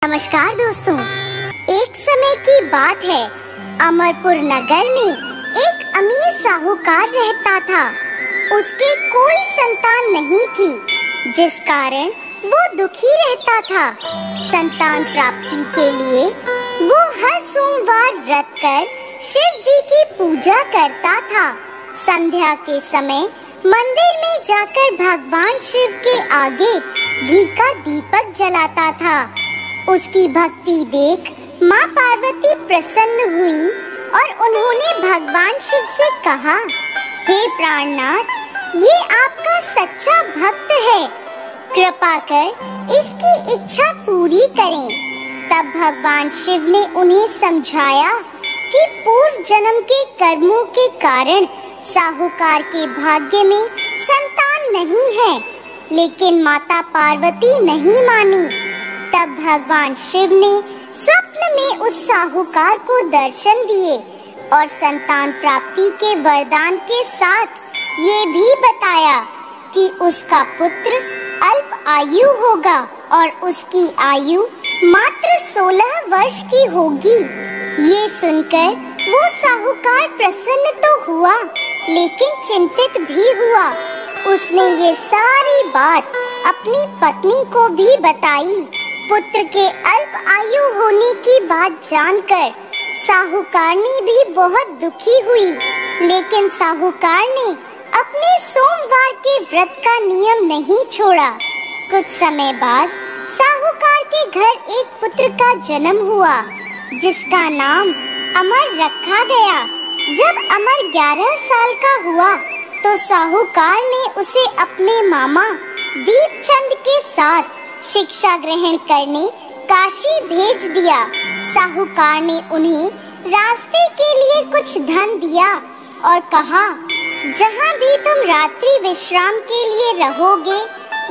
नमस्कार दोस्तों। एक समय की बात है, अमरपुर नगर में एक अमीर साहूकार रहता था। उसके कोई संतान नहीं थी, जिस कारण वो दुखी रहता था। संतान प्राप्ति के लिए वो हर सोमवार व्रत कर शिव जी की पूजा करता था। संध्या के समय मंदिर में जाकर भगवान शिव के आगे घी का दीपक जलाता था। उसकी भक्ति देख माँ पार्वती प्रसन्न हुई और उन्होंने भगवान शिव से कहा, हे प्राणनाथ, ये आपका सच्चा भक्त है, कृपा कर इसकी इच्छा पूरी करें। तब भगवान शिव ने उन्हें समझाया कि पूर्व जन्म के कर्मों के कारण साहूकार के भाग्य में संतान नहीं है, लेकिन माता पार्वती नहीं मानी। तब भगवान शिव ने स्वप्न में उस साहूकार को दर्शन दिए और संतान प्राप्ति के वरदान के साथ ये भी बताया कि उसका पुत्र अल्प आयु होगा और उसकी आयु मात्र 16 वर्ष की होगी। ये सुनकर वो साहूकार प्रसन्न तो हुआ, लेकिन चिंतित भी हुआ। उसने ये सारी बात अपनी पत्नी को भी बताई। पुत्र के अल्प आयु होने की बात जानकर साहूकारनी भी बहुत दुखी हुई, लेकिन साहूकार ने अपने सोमवार के व्रत का नियम नहीं छोड़ा। कुछ समय बाद साहूकार के घर एक पुत्र का जन्म हुआ, जिसका नाम अमर रखा गया। जब अमर 11 साल का हुआ तो साहूकार ने उसे अपने मामा दीपचंद के साथ शिक्षा ग्रहण करने काशी भेज दिया। साहूकार ने उन्हें रास्ते के लिए कुछ धन दिया और कहा, जहाँ भी तुम रात्रि विश्राम के लिए रहोगे,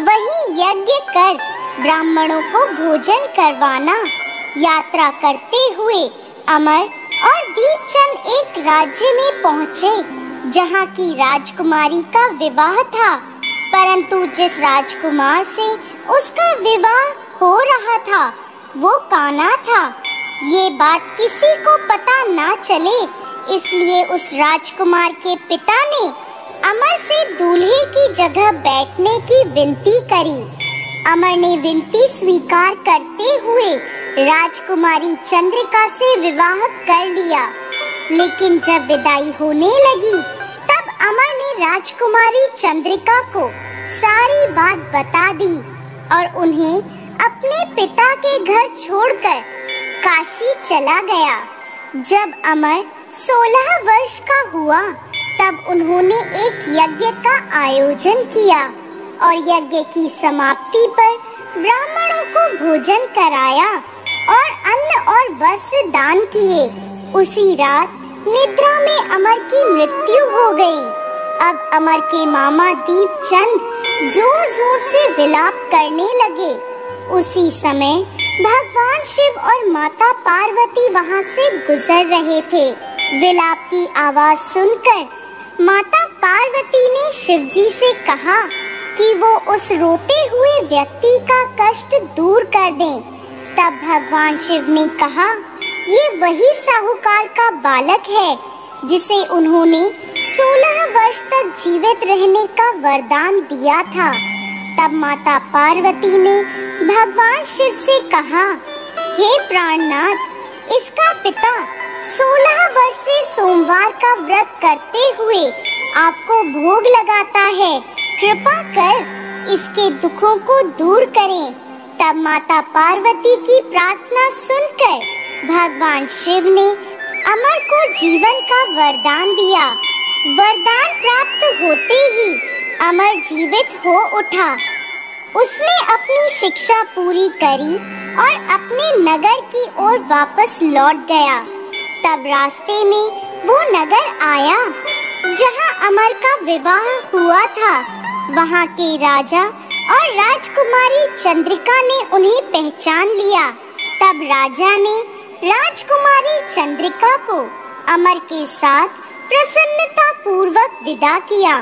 वहीं यज्ञ कर ब्राह्मणों को भोजन करवाना। यात्रा करते हुए अमर और दीपचंद एक राज्य में पहुँचे, जहाँ की राजकुमारी का विवाह था, परंतु जिस राजकुमार से उसका विवाह हो रहा था वो कान्हा था। ये बात किसी को पता ना चले, इसलिए उस राजकुमार के पिता ने अमर से दूल्हे की जगह बैठने की विनती करी। अमर ने विनती स्वीकार करते हुए राजकुमारी चंद्रिका से विवाह कर लिया। लेकिन जब विदाई होने लगी, तब अमर ने राजकुमारी चंद्रिका को सारी बात बता दी और उन्हें अपने पिता के घर छोड़कर काशी चला गया। जब अमर 16 वर्ष का हुआ, तब उन्होंने एक यज्ञ का आयोजन किया और यज्ञ की समाप्ति पर ब्राह्मणों को भोजन कराया और अन्न और वस्त्र दान किए। उसी रात निद्रा में अमर की मृत्यु हो गई। अब अमर के मामा दीपचंद जोर जोर से विलाप करने लगे। उसी समय भगवान शिव और माता पार्वती वहां से गुजर रहे थे। विलाप की आवाज सुनकर माता पार्वती ने शिव जी से कहा कि वो उस रोते हुए व्यक्ति का कष्ट दूर कर दें। तब भगवान शिव ने कहा, ये वही साहूकार का बालक है जिसे उन्होंने 16 वर्ष तक जीवित रहने का वरदान दिया था। तब माता पार्वती ने भगवान शिव से कहा, हे प्राणनाथ, इसका पिता 16 वर्ष से सोमवार का व्रत करते हुए आपको भोग लगाता है, कृपा कर इसके दुखों को दूर करें। तब माता पार्वती की प्रार्थना सुनकर भगवान शिव ने अमर को जीवन का वरदान दिया। वरदान प्राप्त होते ही अमर जीवित हो उठा। उसने अपनी शिक्षा पूरी करी और अपने नगर की ओर वापस लौट गया। तब रास्ते में वो नगर आया जहां अमर का विवाह हुआ था। वहां के राजा और राजकुमारी चंद्रिका ने उन्हें पहचान लिया। तब राजा ने राजकुमारी चंद्रिका को अमर के साथ प्रसन्नता पूर्वक विदा किया।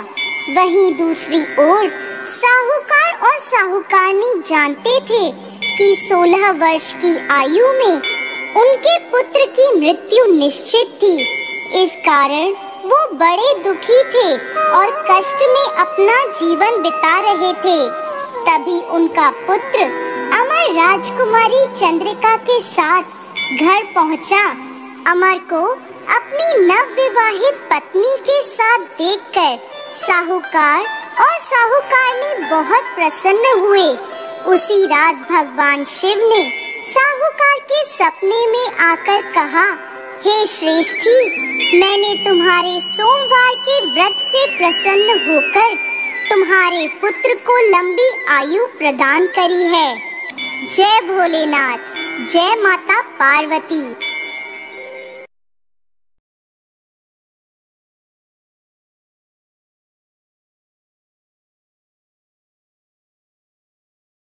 वहीं दूसरी ओर साहूकार और साहूकारनी जानते थे कि 16 वर्ष की आयु में उनके पुत्र की मृत्यु निश्चित थी। इस कारण वो बड़े दुखी थे और कष्ट में अपना जीवन बिता रहे थे। तभी उनका पुत्र अमर राजकुमारी चंद्रिका के साथ घर पहुंचा। अमर को अपनी नवविवाहित पत्नी के साथ देखकर साहूकार और साहूकारनी बहुत प्रसन्न हुए। उसी रात भगवान शिव ने साहूकार के सपने में आकर कहा, हे श्रेष्ठी, मैंने तुम्हारे सोमवार के व्रत से प्रसन्न होकर तुम्हारे पुत्र को लंबी आयु प्रदान करी है। जय भोलेनाथ, जय माता पार्वती।